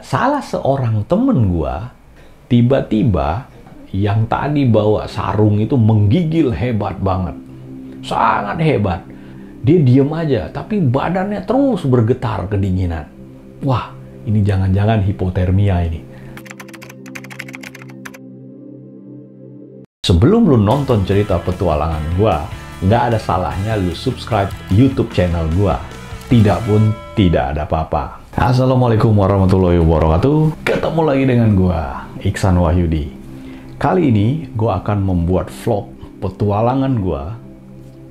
Salah seorang temen gua tiba-tiba yang tadi bawa sarung itu menggigil hebat banget, sangat hebat. Dia diem aja, tapi badannya terus bergetar kedinginan. Wah, ini jangan-jangan hipotermia ini. Sebelum lu nonton cerita petualangan gua, nggak ada salahnya lu subscribe YouTube channel gua. Tidak pun tidak ada apa-apa. Assalamualaikum warahmatullahi wabarakatuh. Ketemu lagi dengan gua, Iksan Wahyudi. Kali ini gua akan membuat vlog petualangan gua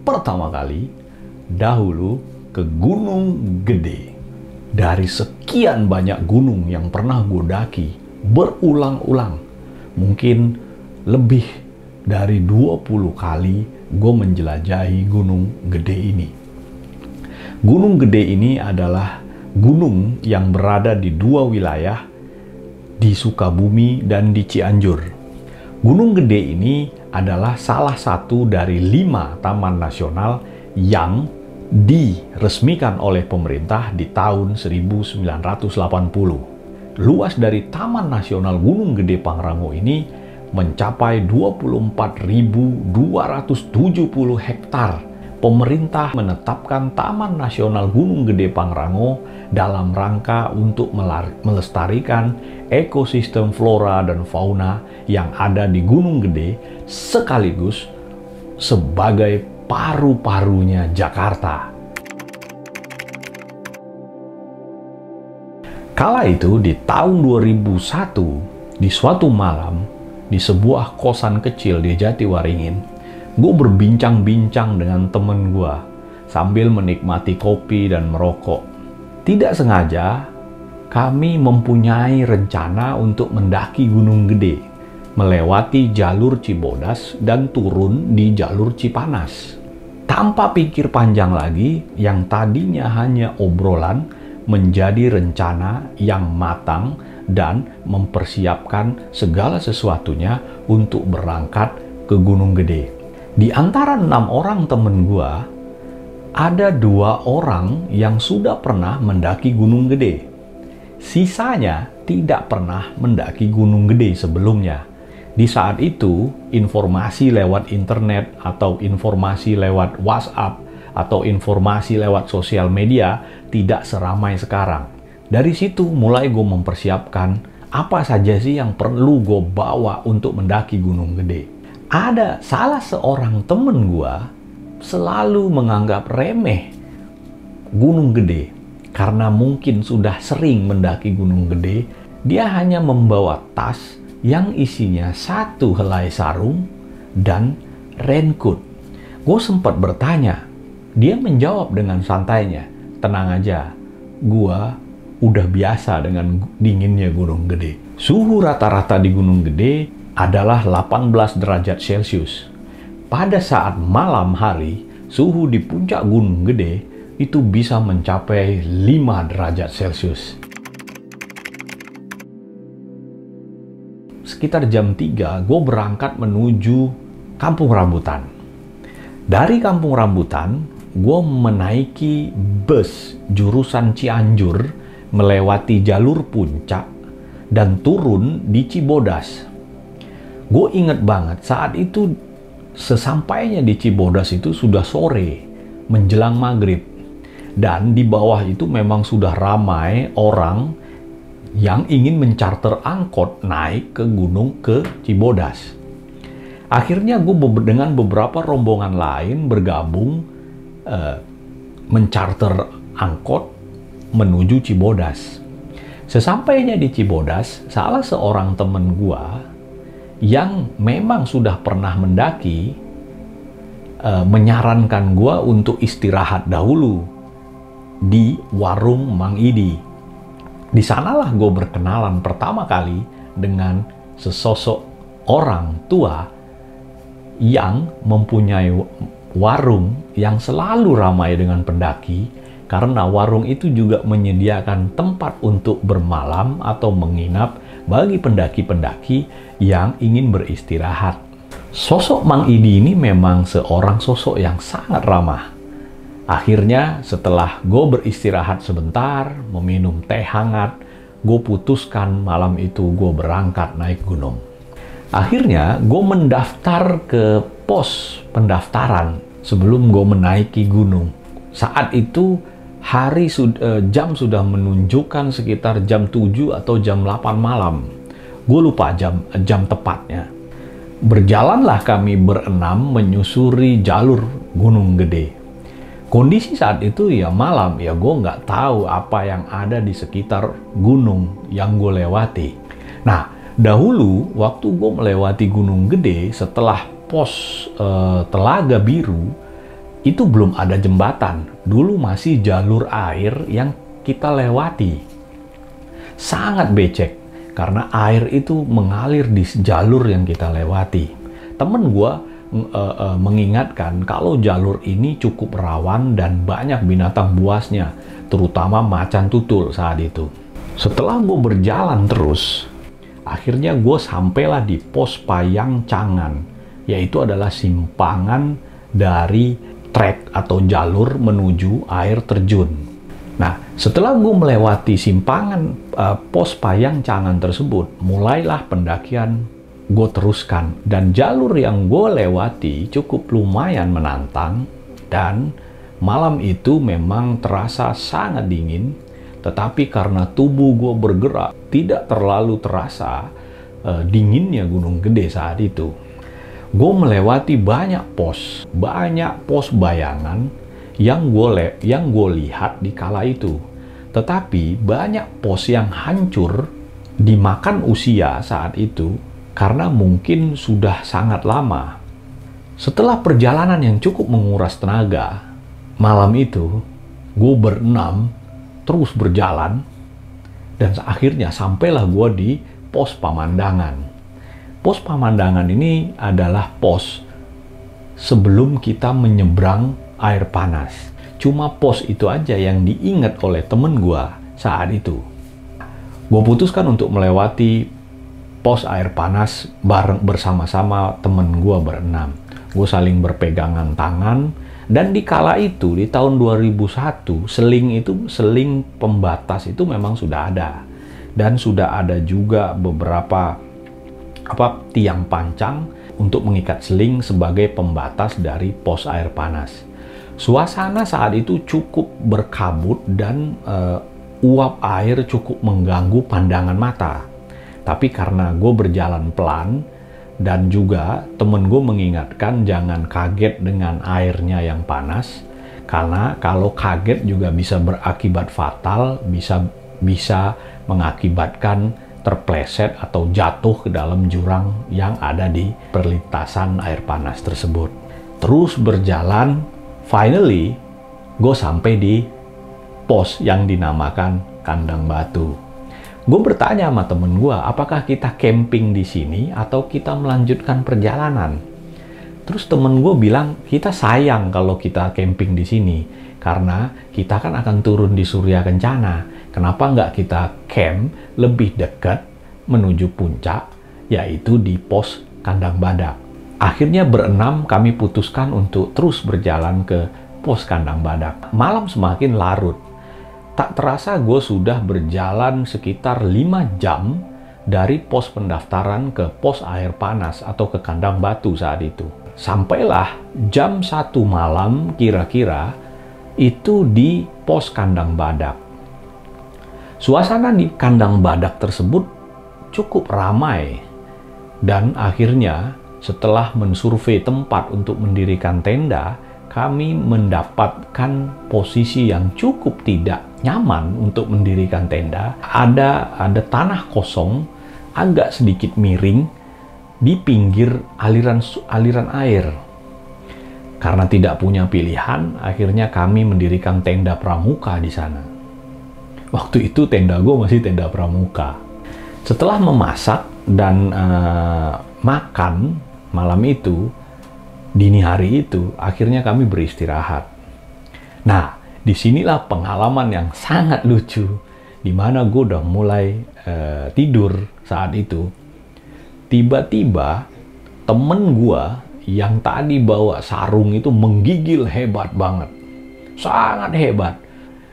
pertama kali dahulu ke Gunung Gede. Dari sekian banyak gunung yang pernah gue daki berulang-ulang, mungkin lebih dari 20 kali gue menjelajahi Gunung Gede ini. Gunung Gede ini adalah gunung yang berada di dua wilayah, di Sukabumi dan di Cianjur. Gunung Gede ini adalah salah satu dari 5 taman nasional yang diresmikan oleh pemerintah di tahun 1980. Luas dari Taman Nasional Gunung Gede Pangrango ini mencapai 24.270 hektar. Pemerintah menetapkan Taman Nasional Gunung Gede Pangrango dalam rangka untuk melestarikan ekosistem flora dan fauna yang ada di Gunung Gede, sekaligus sebagai paru-parunya Jakarta. Kala itu di tahun 2001, di suatu malam, di sebuah kosan kecil di Jatiwaringin, gue berbincang-bincang dengan temen gue sambil menikmati kopi dan merokok. Tidak sengaja, kami mempunyai rencana untuk mendaki Gunung Gede, melewati jalur Cibodas dan turun di jalur Cipanas. Tanpa pikir panjang lagi, yang tadinya hanya obrolan menjadi rencana yang matang dan mempersiapkan segala sesuatunya untuk berangkat ke Gunung Gede. Di antara 6 orang temen gua, ada 2 orang yang sudah pernah mendaki Gunung Gede. Sisanya tidak pernah mendaki Gunung Gede sebelumnya. Di saat itu, informasi lewat internet atau informasi lewat WhatsApp atau informasi lewat sosial media tidak seramai sekarang. Dari situ mulai gue mempersiapkan apa saja sih yang perlu gue bawa untuk mendaki Gunung Gede. Ada salah seorang temen gue selalu menganggap remeh Gunung Gede karena mungkin sudah sering mendaki Gunung Gede. Dia hanya membawa tas yang isinya 1 helai sarung dan raincoat. Gue sempat bertanya, dia menjawab dengan santainya, "Tenang aja, gue udah biasa dengan dinginnya Gunung Gede." Suhu rata-rata di Gunung Gede adalah 18 derajat Celcius. Pada saat malam hari, suhu di puncak Gunung Gede itu bisa mencapai 5 derajat Celcius. Sekitar jam 3, gue berangkat menuju Kampung Rambutan. Dari Kampung Rambutan, gue menaiki bus jurusan Cianjur, melewati jalur puncak, dan turun di Cibodas. Gue inget banget saat itu sesampainya di Cibodas itu sudah sore, menjelang maghrib. Dan di bawah itu memang sudah ramai orang yang ingin mencarter angkot naik ke gunung ke Cibodas. Akhirnya gue dengan beberapa rombongan lain bergabung mencarter angkot menuju Cibodas. Sesampainya di Cibodas, salah seorang temen gue yang memang sudah pernah mendaki menyarankan gue untuk istirahat dahulu di warung Mang Idi. Di sanalah gue berkenalan pertama kali dengan sesosok orang tua yang mempunyai warung yang selalu ramai dengan pendaki, karena warung itu juga menyediakan tempat untuk bermalam atau menginap bagi pendaki-pendaki yang ingin beristirahat. Sosok Mang Idi ini memang seorang sosok yang sangat ramah. Akhirnya setelah gue beristirahat sebentar, meminum teh hangat, gue putuskan malam itu gue berangkat naik gunung. Akhirnya gue mendaftar ke pos pendaftaran sebelum gue menaiki gunung. Saat itu jam sudah menunjukkan sekitar jam 7 atau jam 8 malam. Gue lupa jam tepatnya. Berjalanlah kami berenam menyusuri jalur Gunung Gede. Kondisi saat itu ya malam, ya gue nggak tahu apa yang ada di sekitar gunung yang gue lewati. Nah, dahulu waktu gue melewati Gunung Gede setelah pos Telaga Biru, itu belum ada jembatan. Dulu masih jalur air yang kita lewati. Sangat becek, karena air itu mengalir di jalur yang kita lewati. Temen gue mengingatkan kalau jalur ini cukup rawan dan banyak binatang buasnya, terutama macan tutul saat itu. Setelah gue berjalan terus, akhirnya gue sampailah di pos Payang Cangan, yaitu adalah simpangan dari trek atau jalur menuju air terjun. Nah, setelah gue melewati simpangan pos Payang Cangan tersebut, mulailah pendakian gue teruskan. Dan jalur yang gue lewati cukup lumayan menantang, dan malam itu memang terasa sangat dingin, tetapi karena tubuh gue bergerak, tidak terlalu terasa dinginnya Gunung Gede saat itu. Gue melewati banyak pos bayangan yang gue lihat di kala itu. Tetapi banyak pos yang hancur dimakan usia saat itu karena mungkin sudah sangat lama. Setelah perjalanan yang cukup menguras tenaga, malam itu gue berenam terus berjalan dan akhirnya sampailah gue di pos Pamandangan. Pos Pamandangan ini adalah pos sebelum kita menyeberang air panas. Cuma pos itu aja yang diingat oleh temen gue saat itu. Gue putuskan untuk melewati pos air panas bersama-sama temen gue berenam. Gue saling berpegangan tangan, dan di kala itu, di tahun 2001, seling pembatas itu memang sudah ada. Dan sudah ada juga beberapa tiang pancang untuk mengikat seling sebagai pembatas dari pos air panas. Suasana saat itu cukup berkabut dan uap air cukup mengganggu pandangan mata. Tapi karena gue berjalan pelan dan juga temen gue mengingatkan jangan kaget dengan airnya yang panas, karena kalau kaget juga bisa berakibat fatal, bisa mengakibatkan terpleset atau jatuh ke dalam jurang yang ada di perlintasan air panas tersebut. Terus berjalan, finally gue sampai di pos yang dinamakan Kandang Batu. Gue bertanya sama temen gue, apakah kita camping di sini atau kita melanjutkan perjalanan? Terus temen gue bilang, kita sayang kalau kita camping di sini, karena kita kan akan turun di Surya Kencana. Kenapa nggak kita camp lebih dekat menuju puncak, yaitu di pos Kandang Badak? Akhirnya berenam kami putuskan untuk terus berjalan ke pos Kandang Badak. Malam semakin larut. Tak terasa gue sudah berjalan sekitar 5 jam dari pos pendaftaran ke pos air panas atau ke Kandang Batu saat itu. Sampailah jam 1 malam kira-kira itu di pos Kandang Badak. Suasana di Kandang Badak tersebut cukup ramai, dan akhirnya setelah mensurvei tempat untuk mendirikan tenda, kami mendapatkan posisi yang cukup tidak nyaman untuk mendirikan tenda. Ada tanah kosong, agak sedikit miring di pinggir aliran air. Karena tidak punya pilihan, akhirnya kami mendirikan tenda pramuka di sana. Waktu itu tenda gue masih tenda pramuka. Setelah memasak dan makan malam itu, dini hari itu, akhirnya kami beristirahat. Nah, disinilah pengalaman yang sangat lucu, di mana gue udah mulai tidur saat itu. Tiba-tiba temen gue yang tadi bawa sarung itu menggigil hebat banget, sangat hebat.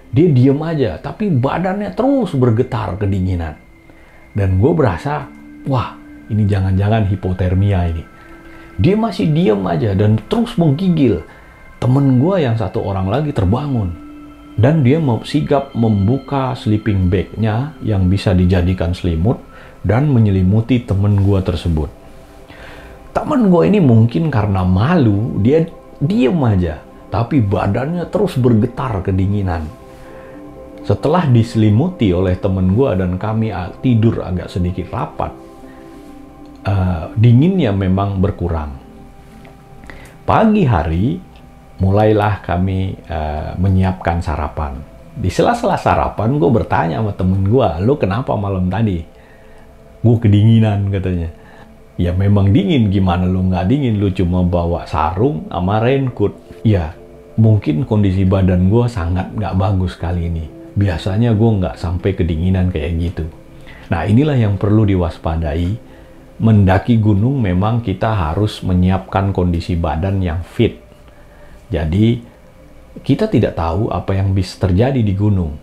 Dia diem aja, tapi badannya terus bergetar kedinginan. Dan gue berasa, wah, ini jangan-jangan hipotermia ini. Dia masih diem aja dan terus menggigil. Temen gue yang satu orang lagi terbangun. Dan dia sigap membuka sleeping bag-nya yang bisa dijadikan selimut dan menyelimuti temen gue tersebut. Temen gue ini mungkin karena malu, dia diem aja. Tapi badannya terus bergetar kedinginan. Setelah diselimuti oleh temen gue dan kami tidur agak sedikit rapat, dinginnya memang berkurang. Pagi hari, mulailah kami menyiapkan sarapan. Di sela-sela sarapan, gue bertanya sama temen gue, "Lo kenapa malam tadi?" "Gue kedinginan," katanya. "Ya memang dingin, gimana lo nggak dingin? Lo cuma bawa sarung sama raincoat." Ya, mungkin kondisi badan gue sangat nggak bagus kali ini. Biasanya gue nggak sampai kedinginan kayak gitu. Nah, inilah yang perlu diwaspadai. Mendaki gunung memang kita harus menyiapkan kondisi badan yang fit. Jadi, kita tidak tahu apa yang bisa terjadi di gunung.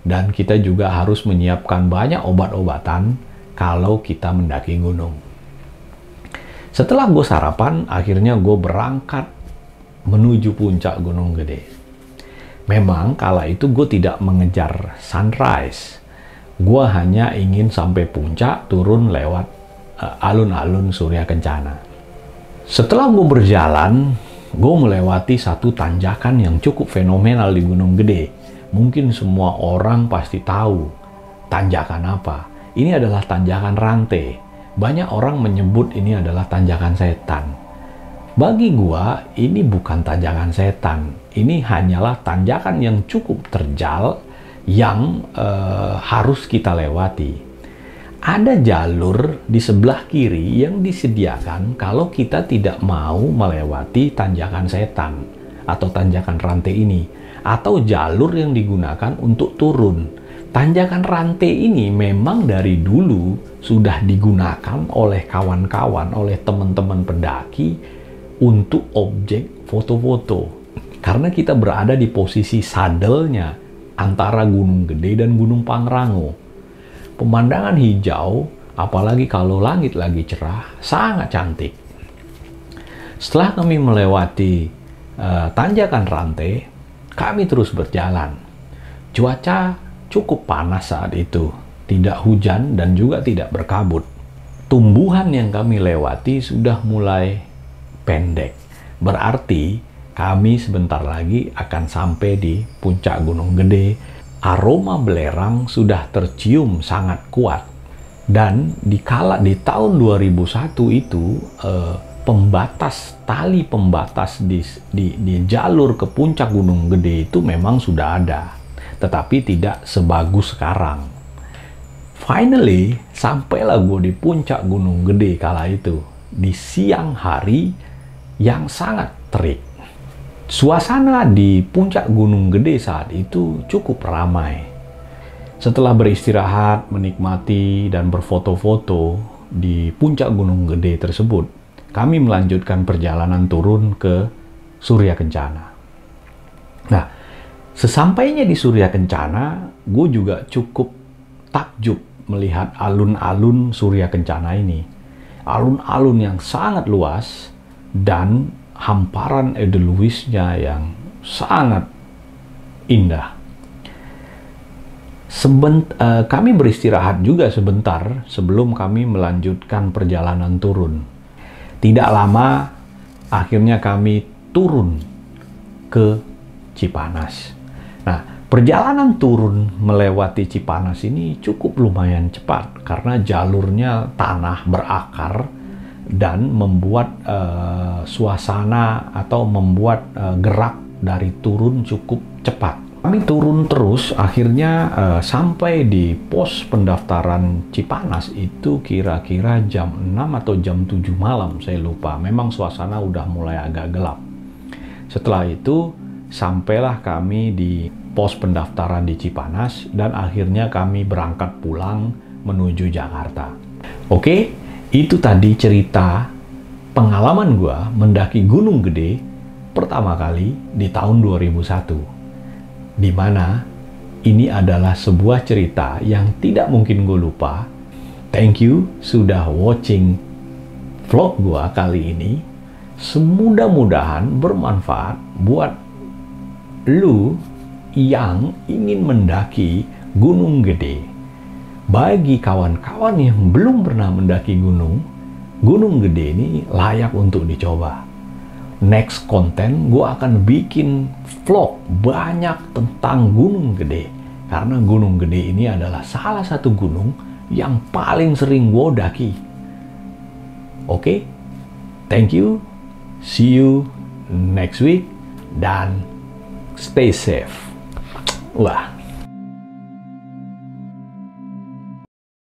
Dan kita juga harus menyiapkan banyak obat-obatan kalau kita mendaki gunung. Setelah gue sarapan, akhirnya gue berangkat menuju puncak Gunung Gede. Memang kala itu gue tidak mengejar sunrise. Gue hanya ingin sampai puncak, turun lewat alun-alun Surya Kencana. Setelah gue berjalan, gue melewati satu tanjakan yang cukup fenomenal di Gunung Gede. Mungkin semua orang pasti tahu tanjakan apa. Ini adalah tanjakan rantai. Banyak orang menyebut ini adalah tanjakan setan. Bagi gua, ini bukan tanjakan setan. Ini hanyalah tanjakan yang cukup terjal yang harus kita lewati. Ada jalur di sebelah kiri yang disediakan kalau kita tidak mau melewati tanjakan setan atau tanjakan rantai ini, atau jalur yang digunakan untuk turun. Tanjakan rantai ini memang dari dulu sudah digunakan oleh kawan-kawan, oleh teman-teman pendaki untuk objek foto-foto. Karena kita berada di posisi sadelnya antara Gunung Gede dan Gunung Pangrango. Pemandangan hijau, apalagi kalau langit lagi cerah, sangat cantik. Setelah kami melewati tanjakan rantai, kami terus berjalan. Cuaca cukup panas saat itu, tidak hujan dan juga tidak berkabut. Tumbuhan yang kami lewati sudah mulai pendek. Berarti kami sebentar lagi akan sampai di puncak Gunung Gede. Aroma belerang sudah tercium sangat kuat. Dan di tahun 2001 itu tali pembatas di jalur ke puncak Gunung Gede itu memang sudah ada, tetapi tidak sebagus sekarang. Finally, sampailah gue di puncak Gunung Gede kala itu, di siang hari yang sangat terik. Suasana di puncak Gunung Gede saat itu cukup ramai. Setelah beristirahat, menikmati, dan berfoto-foto di puncak Gunung Gede tersebut, kami melanjutkan perjalanan turun ke Surya Kencana. Nah, sesampainya di Surya Kencana, gue juga cukup takjub melihat alun-alun Surya Kencana ini. Alun-alun yang sangat luas dan hamparan edelweissnya yang sangat indah. Kami beristirahat juga sebentar sebelum kami melanjutkan perjalanan turun. Tidak lama, akhirnya kami turun ke Cipanas. Nah, perjalanan turun melewati Cipanas ini cukup lumayan cepat karena jalurnya tanah berakar dan membuat suasana atau membuat gerak dari turun cukup cepat. Kami turun terus, akhirnya sampai di pos pendaftaran Cipanas itu kira-kira jam 6 atau jam 7 malam, saya lupa. Memang suasana udah mulai agak gelap. Setelah itu, sampailah kami di pos pendaftaran di Cipanas dan akhirnya kami berangkat pulang menuju Jakarta. Oke, itu tadi cerita pengalaman gua mendaki Gunung Gede pertama kali di tahun 2001. Di mana Ini adalah sebuah cerita yang tidak mungkin gue lupa. Thank you sudah watching vlog gue kali ini. Semudah-mudahan bermanfaat buat lu yang ingin mendaki Gunung Gede. Bagi kawan-kawan yang belum pernah mendaki Gunung Gede ini layak untuk dicoba. Next konten gue akan bikin vlog banyak tentang Gunung Gede, karena Gunung Gede ini adalah salah satu gunung yang paling sering gue daki. Oke, thank you, see you next week, dan stay safe. Wah.